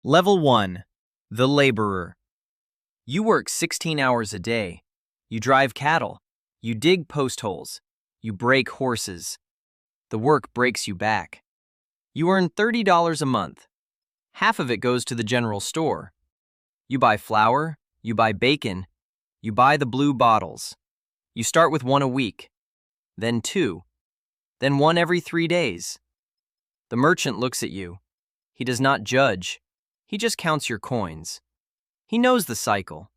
Level 1. The Laborer. You work 16 hours a day. You drive cattle. You dig post holes. You break horses. The work breaks you back. You earn $30 a month. Half of it goes to the general store. You buy flour. You buy bacon. You buy the blue bottles. You start with one a week. Then two. Then one every 3 days. The merchant looks at you. He does not judge. He just counts your coins. He knows the cycle.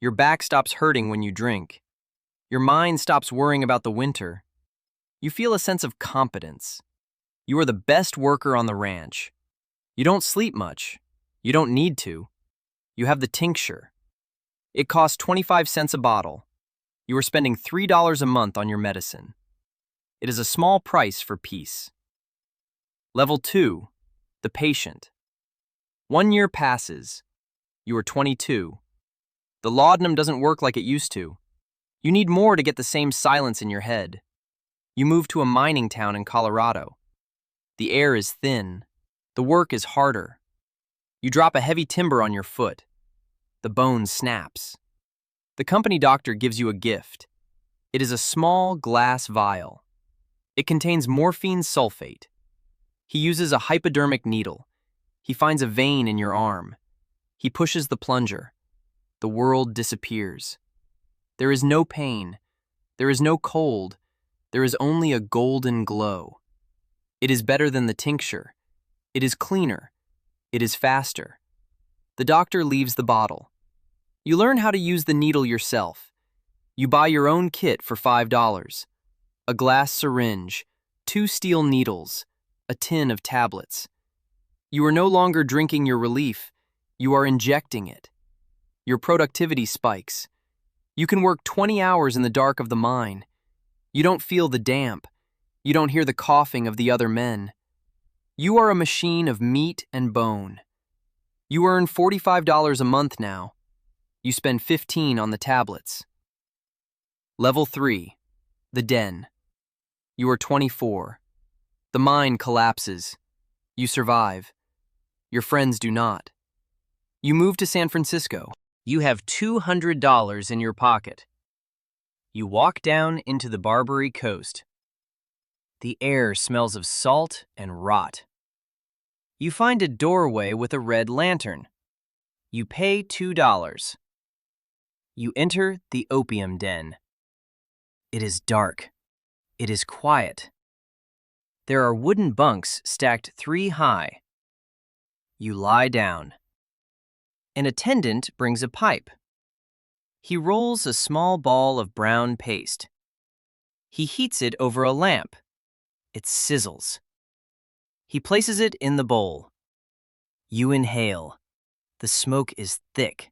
Your back stops hurting when you drink. Your mind stops worrying about the winter. You feel a sense of competence. You are the best worker on the ranch. You don't sleep much. You don't need to. You have the tincture. It costs 25 cents a bottle. You are spending $3 a month on your medicine. It is a small price for peace. Level 2. The Patient. 1 year passes. You are 22. The laudanum doesn't work like it used to. You need more to get the same silence in your head. You move to a mining town in Colorado. The air is thin. The work is harder. You drop a heavy timber on your foot. The bone snaps. The company doctor gives you a gift. It is a small glass vial. It contains morphine sulfate. He uses a hypodermic needle. He finds a vein in your arm. He pushes the plunger. The world disappears. There is no pain. There is no cold. There is only a golden glow. It is better than the tincture. It is cleaner. It is faster. The doctor leaves the bottle. You learn how to use the needle yourself. You buy your own kit for $5. A glass syringe, 2 steel needles, a tin of tablets. You are no longer drinking your relief. You are injecting it. Your productivity spikes. You can work 20 hours in the dark of the mine. You don't feel the damp. You don't hear the coughing of the other men. You are a machine of meat and bone. You earn $45 a month now. You spend $15 on the tablets. Level 3. The Den. You are 24. The mine collapses. You survive. Your friends do not. You move to San Francisco. You have $200 in your pocket. You walk down into the Barbary Coast. The air smells of salt and rot. You find a doorway with a red lantern. You pay $2. You enter the opium den. It is dark. It is quiet. There are wooden bunks stacked 3 high. You lie down. An attendant brings a pipe. He rolls a small ball of brown paste. He heats it over a lamp. It sizzles. He places it in the bowl. You inhale. The smoke is thick.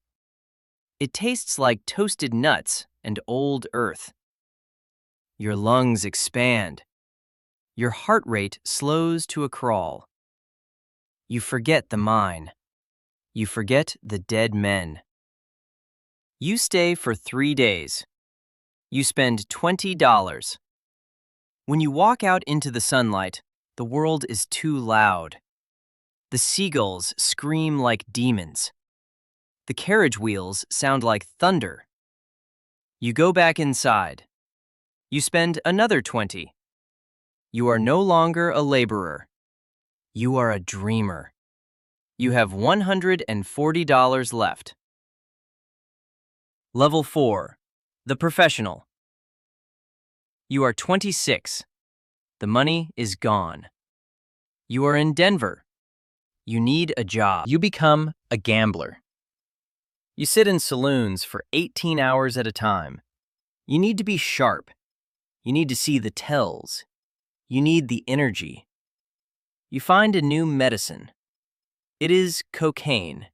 It tastes like toasted nuts and old earth. Your lungs expand. Your heart rate slows to a crawl. You forget the mine. You forget the dead men. You stay for 3 days. You spend $20. When you walk out into the sunlight, the world is too loud. The seagulls scream like demons. The carriage wheels sound like thunder. You go back inside. You spend another $20. You are no longer a laborer. You are a dreamer. You have $140 left. Level 4. The Professional. You are 26. The money is gone. You are in Denver. You need a job. You become a gambler. You sit in saloons for 18 hours at a time. You need to be sharp. You need to see the tells. You need the energy. You find a new medicine. It is cocaine.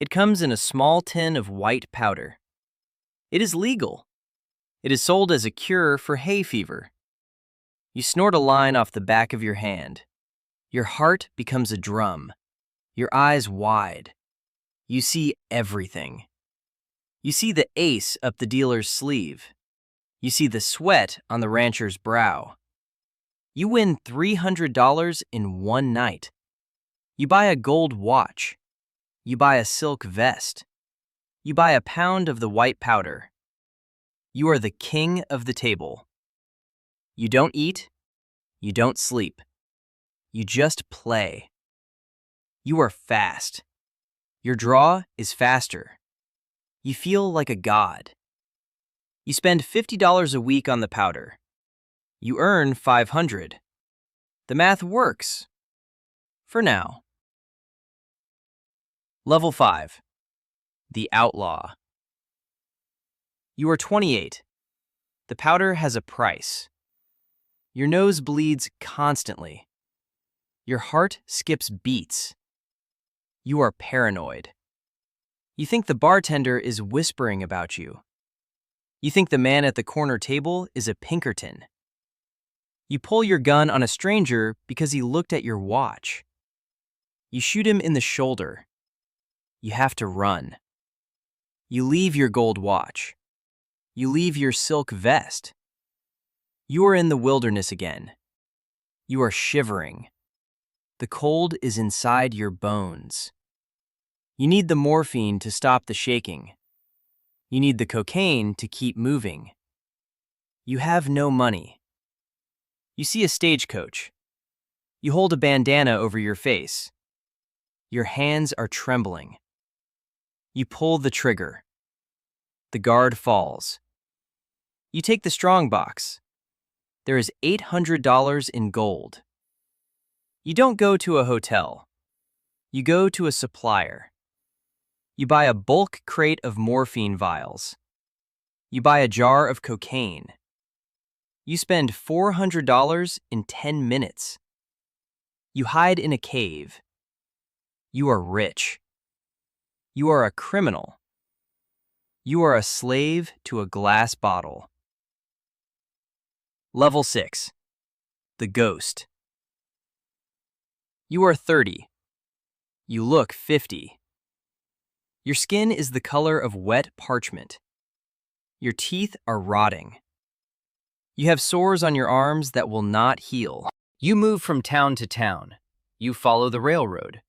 It comes in a small tin of white powder. It is legal. It is sold as a cure for hay fever. You snort a line off the back of your hand. Your heart becomes a drum. Your eyes wide. You see everything. You see the ace up the dealer's sleeve. You see the sweat on the rancher's brow. You win $300 in one night. You buy a gold watch. You buy a silk vest. You buy a pound of the white powder. You are the king of the table. You don't eat. You don't sleep. You just play. You are fast. Your draw is faster. You feel like a god. You spend $50 a week on the powder. You earn $500. The math works. For now. Level 5. The Outlaw. You are 28. The powder has a price. Your nose bleeds constantly. Your heart skips beats. You are paranoid. You think the bartender is whispering about you. You think the man at the corner table is a Pinkerton. You pull your gun on a stranger because he looked at your watch. You shoot him in the shoulder. You have to run. You leave your gold watch. You leave your silk vest. You are in the wilderness again. You are shivering. The cold is inside your bones. You need the morphine to stop the shaking. You need the cocaine to keep moving. You have no money. You see a stagecoach. You hold a bandana over your face. Your hands are trembling. You pull the trigger. The guard falls. You take the strong box. There is $800 in gold. You don't go to a hotel. You go to a supplier. You buy a bulk crate of morphine vials. You buy a jar of cocaine. You spend $400 in 10 minutes. You hide in a cave. You are rich. You are a criminal. You are a slave to a glass bottle. Level 6. The Ghost. You are 30. You look 50. Your skin is the color of wet parchment. Your teeth are rotting. You have sores on your arms that will not heal. You move from town to town. You follow the railroad.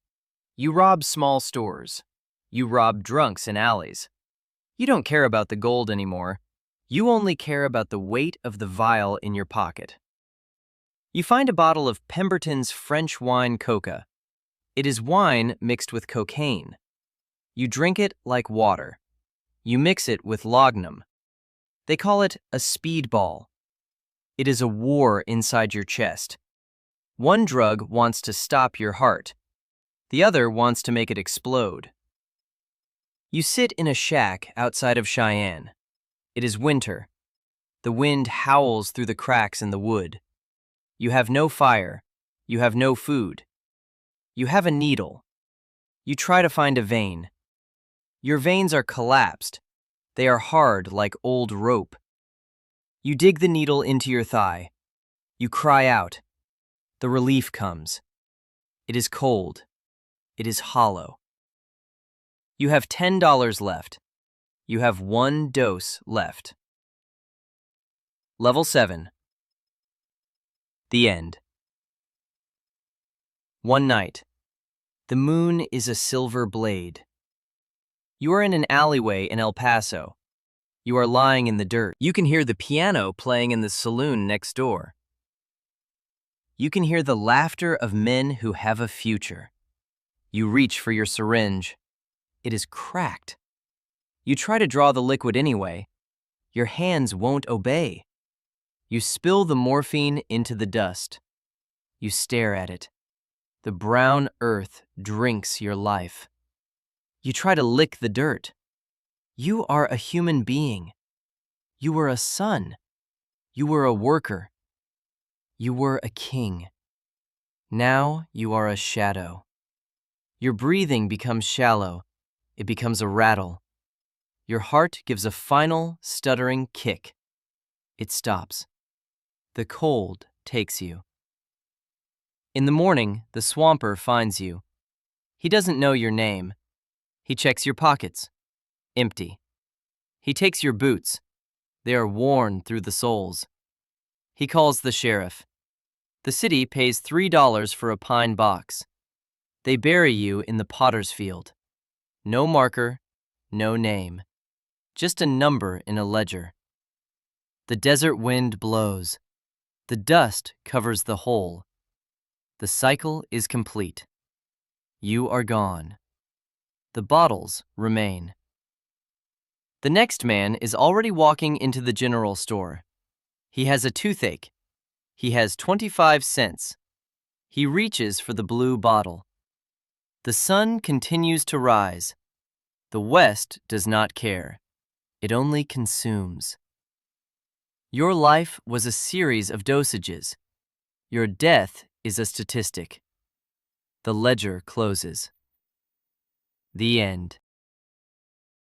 You rob small stores. You rob drunks in alleys. You don't care about the gold anymore. You only care about the weight of the vial in your pocket. You find a bottle of Pemberton's French wine coca. It is wine mixed with cocaine. You drink it like water. You mix it with laudanum. They call it a speedball. It is a war inside your chest. One drug wants to stop your heart. The other wants to make it explode. You sit in a shack outside of Cheyenne. It is winter. The wind howls through the cracks in the wood. You have no fire. You have no food. You have a needle. You try to find a vein. Your veins are collapsed. They are hard like old rope. You dig the needle into your thigh. You cry out. The relief comes. It is cold. It is hollow. You have $10 left. You have 1 dose left. Level 7. The End. One night. The moon is a silver blade. You are in an alleyway in El Paso. You are lying in the dirt. You can hear the piano playing in the saloon next door. You can hear the laughter of men who have a future. You reach for your syringe. It is cracked. You try to draw the liquid anyway. Your hands won't obey. You spill the morphine into the dust. You stare at it. The brown earth drinks your life. You try to lick the dirt. You are a human being. You were a son. You were a worker. You were a king. Now you are a shadow. Your breathing becomes shallow. It becomes a rattle. Your heart gives a final, stuttering kick. It stops. The cold takes you. In the morning, the swamper finds you. He doesn't know your name. He checks your pockets. Empty. He takes your boots. They are worn through the soles. He calls the sheriff. The city pays $3 for a pine box. They bury you in the potter's field. No marker, no name, just a number in a ledger. The desert wind blows. The dust covers the hole. The cycle is complete. You are gone. The bottles remain. The next man is already walking into the general store. He has a toothache. He has 25 cents. He reaches for the blue bottle. The sun continues to rise. The West does not care. It only consumes. Your life was a series of dosages. Your death is a statistic. The ledger closes. The end.